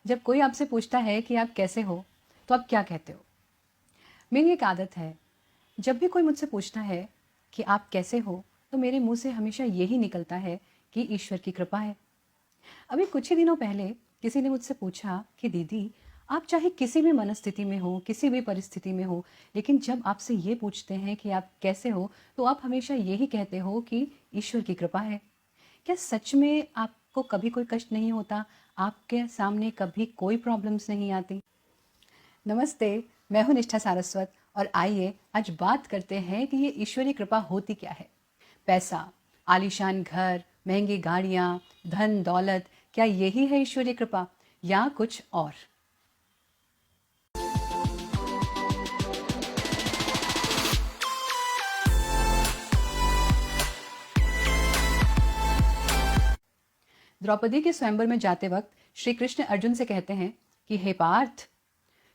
जब कोई आपसे पूछता है कि आप कैसे हो, तो आप क्या कहते हो? मेरी एक आदत है, जब भी कोई मुझसे पूछता है कि आप कैसे हो, तो मेरे मुंह से हमेशा यही निकलता है कि ईश्वर की कृपा है। अभी कुछ ही दिनों पहले किसी ने मुझसे पूछा कि दीदी, आप चाहे किसी भी मनस्थिति में हो, किसी भी परिस्थिति में हो, लेकिन जब आपसे ये पूछते हैं कि आप कैसे हो, तो आप हमेशा यही कहते हो कि ईश्वर की कृपा है। क्या सच में आपको कभी कोई कष्ट नहीं होता? आपके सामने कभी कोई प्रॉब्लम्स नहीं आती? नमस्ते, मैं हूँ निष्ठा सारस्वत और आइए आज बात करते हैं कि ये ईश्वरीय कृपा होती क्या है। पैसा, आलीशान घर, महंगी गाड़ियाँ, धन दौलत, क्या यही है ईश्वरीय कृपा या कुछ और? द्रौपदी के स्वयंवर में जाते वक्त श्री कृष्ण अर्जुन से कहते हैं कि हे पार्थ,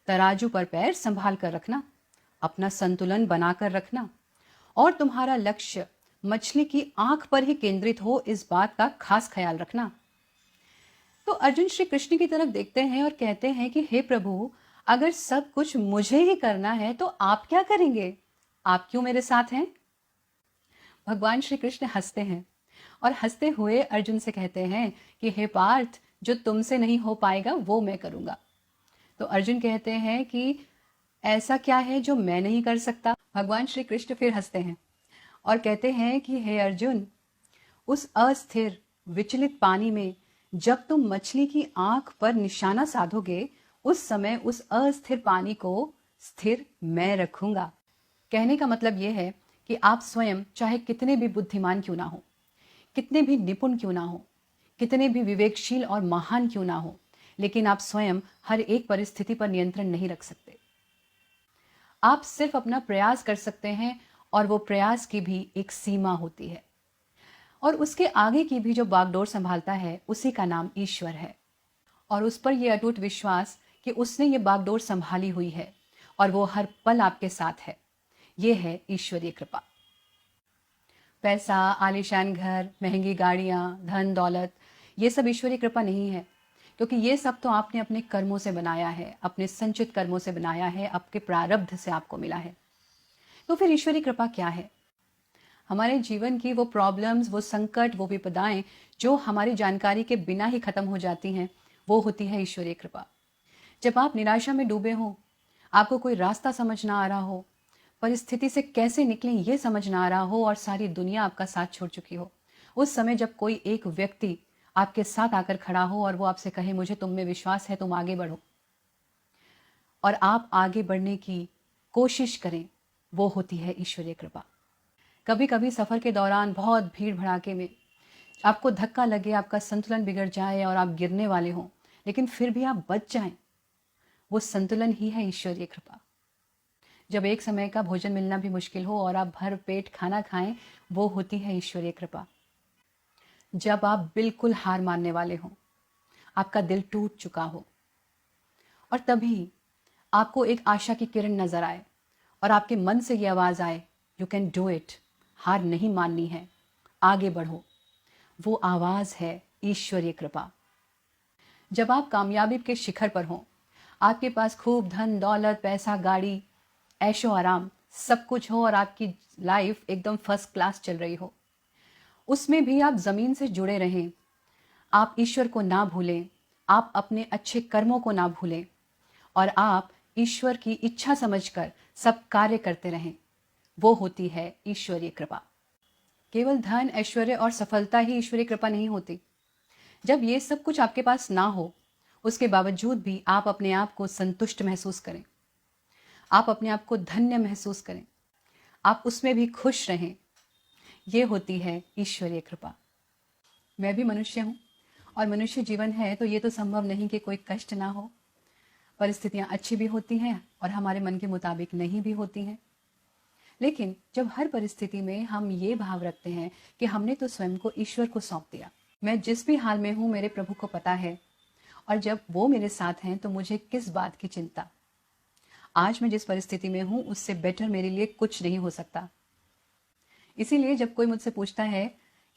तराजू पर पैर संभाल कर रखना, अपना संतुलन बनाकर रखना और तुम्हारा लक्ष्य मछली की आंख पर ही केंद्रित हो, इस बात का खास ख्याल रखना। तो अर्जुन श्री कृष्ण की तरफ देखते हैं और कहते हैं कि हे प्रभु, अगर सब कुछ मुझे ही करना है तो आप क्या करेंगे? आप क्यों मेरे साथ हैं? भगवान श्री कृष्ण हंसते हैं और हंसते हुए अर्जुन से कहते हैं कि हे पार्थ, जो तुमसे नहीं हो पाएगा वो मैं करूंगा। तो अर्जुन कहते हैं कि ऐसा क्या है जो मैं नहीं कर सकता? भगवान श्री कृष्ण फिर हंसते हैं और कहते हैं कि हे अर्जुन, उस अस्थिर विचलित पानी में जब तुम मछली की आंख पर निशाना साधोगे, उस समय उस अस्थिर पानी को स्थिर मैं रखूंगा। कहने का मतलब यह है कि आप स्वयं चाहे कितने भी बुद्धिमान क्यों ना हो, कितने भी निपुण क्यों ना हो, कितने भी विवेकशील और महान क्यों ना हो, लेकिन आप स्वयं हर एक परिस्थिति पर नियंत्रण नहीं रख सकते। आप सिर्फ अपना प्रयास कर सकते हैं और वो प्रयास की भी एक सीमा होती है और उसके आगे की भी जो बागडोर संभालता है उसी का नाम ईश्वर है। और उस पर यह अटूट विश्वास कि उसने ये बागडोर संभाली हुई है और वो हर पल आपके साथ है, ये है ईश्वरीय कृपा। पैसा, आलीशान घर, महंगी गाड़ियाँ, धन दौलत, ये सब ईश्वरीय कृपा नहीं है, क्योंकि ये सब तो आपने अपने कर्मों से बनाया है, अपने संचित कर्मों से बनाया है, आपके प्रारब्ध से आपको मिला है। तो फिर ईश्वरीय कृपा क्या है? हमारे जीवन की वो प्रॉब्लम्स, वो संकट, वो विपदाएं जो हमारी जानकारी के बिना ही खत्म हो जाती हैं, वो होती है ईश्वरीय कृपा। जब आप निराशा में डूबे हो, आपको कोई रास्ता समझ ना आ रहा हो, परिस्थिति से कैसे निकलें ये समझ ना आ रहा हो और सारी दुनिया आपका साथ छोड़ चुकी हो, उस समय जब कोई एक व्यक्ति आपके साथ आकर खड़ा हो और वो आपसे कहे मुझे तुम में विश्वास है, तुम आगे बढ़ो, और आप आगे बढ़ने की कोशिश करें, वो होती है ईश्वरीय कृपा। कभी कभी सफ़र के दौरान बहुत भीड़ भड़ाके में आपको धक्का लगे, आपका संतुलन बिगड़ जाए और आप गिरने वाले हों, लेकिन फिर भी आप बच जाएं, वो संतुलन ही है ईश्वरीय कृपा। जब एक समय का भोजन मिलना भी मुश्किल हो और आप भर पेट खाना खाएं, वो होती है ईश्वरीय कृपा। जब आप बिल्कुल हार मानने वाले हों, आपका दिल टूट चुका हो और तभी आपको एक आशा की किरण नजर आए और आपके मन से ये आवाज आए, यू कैन डू इट, हार नहीं माननी है, आगे बढ़ो, वो आवाज है ईश्वरीय कृपा। जब आप कामयाबी के शिखर पर हों, आपके पास खूब धन दौलत, पैसा, गाड़ी, ऐशो आराम सब कुछ हो और आपकी लाइफ एकदम फर्स्ट क्लास चल रही हो, उसमें भी आप जमीन से जुड़े रहें, आप ईश्वर को ना भूलें, आप अपने अच्छे कर्मों को ना भूलें और आप ईश्वर की इच्छा समझकर सब कार्य करते रहें, वो होती है ईश्वरीय कृपा। केवल धन, ऐश्वर्य और सफलता ही ईश्वरीय कृपा नहीं होती। जब ये सब कुछ आपके पास ना हो, उसके बावजूद भी आप अपने आप को संतुष्ट महसूस करें, आप अपने आप को धन्य महसूस करें, आप उसमें भी खुश रहें, ये होती है ईश्वरीय कृपा। मैं भी मनुष्य हूँ और मनुष्य जीवन है तो ये तो संभव नहीं कि कोई कष्ट ना हो। परिस्थितियाँ अच्छी भी होती हैं और हमारे मन के मुताबिक नहीं भी होती हैं, लेकिन जब हर परिस्थिति में हम ये भाव रखते हैं कि हमने तो स्वयं को ईश्वर को सौंप दिया, मैं जिस भी हाल में हूँ मेरे प्रभु को पता है और जब वो मेरे साथ हैं तो मुझे किस बात की चिंता। आज मैं जिस परिस्थिति में हूँ उससे बेटर मेरे लिए कुछ नहीं हो सकता। इसीलिए जब कोई मुझसे पूछता है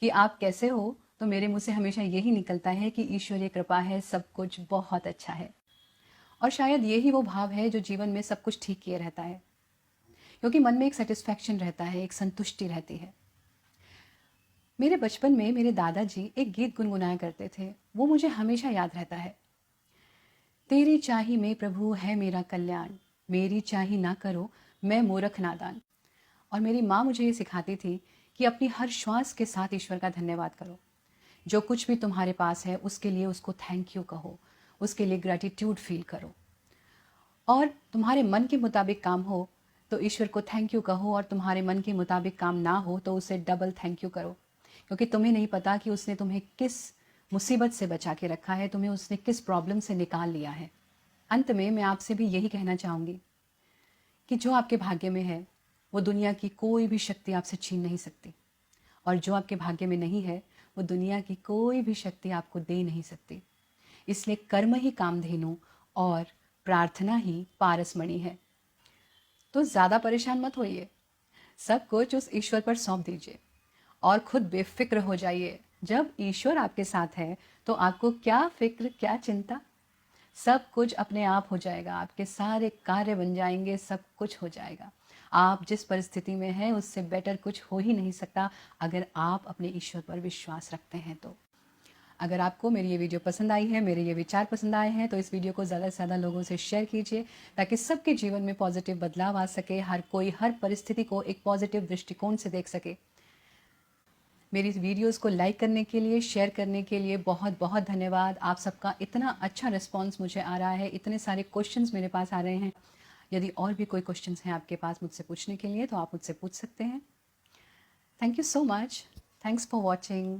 कि आप कैसे हो, तो मेरे मुंह से हमेशा यही निकलता है कि ईश्वरीय कृपा है, सब कुछ बहुत अच्छा है। और शायद यही वो भाव है जो जीवन में सब कुछ ठीक किए रहता है, क्योंकि मन में एक सेटिस्फैक्शन रहता है, एक संतुष्टि रहती है। मेरे बचपन में मेरे दादाजी एक गीत गुनगुनाया करते थे, वो मुझे हमेशा याद रहता है। तेरी चाही में प्रभु है मेरा कल्याण, मेरी चाही ना करो मैं मूर्ख नादान। और मेरी माँ मुझे ये सिखाती थी कि अपनी हर श्वास के साथ ईश्वर का धन्यवाद करो। जो कुछ भी तुम्हारे पास है उसके लिए उसको थैंक यू कहो, उसके लिए ग्रैटिट्यूड फील करो। और तुम्हारे मन के मुताबिक काम हो तो ईश्वर को थैंक यू कहो, और तुम्हारे मन के मुताबिक काम ना हो तो उसे डबल थैंक यू करो, क्योंकि तुम्हें नहीं पता कि उसने तुम्हें किस मुसीबत से बचा के रखा है, तुम्हें उसने किस प्रॉब्लम से निकाल लिया है। अंत में मैं आपसे भी यही कहना चाहूँगी कि जो आपके भाग्य में है वो दुनिया की कोई भी शक्ति आपसे छीन नहीं सकती, और जो आपके भाग्य में नहीं है वो दुनिया की कोई भी शक्ति आपको दे नहीं सकती। इसलिए कर्म ही कामधेनु और प्रार्थना ही पारसमणि है। तो ज़्यादा परेशान मत होइए, सब कुछ उस ईश्वर पर सौंप दीजिए और खुद बेफिक्र हो जाइए। जब ईश्वर आपके साथ है तो आपको क्या फिक्र, क्या चिंता, सब कुछ अपने आप हो जाएगा, आपके सारे कार्य बन जाएंगे, सब कुछ हो जाएगा। आप जिस परिस्थिति में हैं उससे बेटर कुछ हो ही नहीं सकता अगर आप अपने ईश्वर पर विश्वास रखते हैं तो। अगर आपको मेरी ये वीडियो पसंद आई है, मेरे ये विचार पसंद आए हैं, तो इस वीडियो को ज़्यादा से ज़्यादा लोगों से शेयर कीजिए ताकि सबके जीवन में पॉजिटिव बदलाव आ सके, हर कोई हर परिस्थिति को एक पॉजिटिव दृष्टिकोण से देख सके। मेरी वीडियोस को लाइक करने के लिए, शेयर करने के लिए बहुत बहुत धन्यवाद। आप सबका इतना अच्छा रिस्पांस मुझे आ रहा है, इतने सारे क्वेश्चंस मेरे पास आ रहे हैं। यदि और भी कोई क्वेश्चंस हैं आपके पास मुझसे पूछने के लिए तो आप मुझसे पूछ सकते हैं। Thank you so much. Thanks for watching.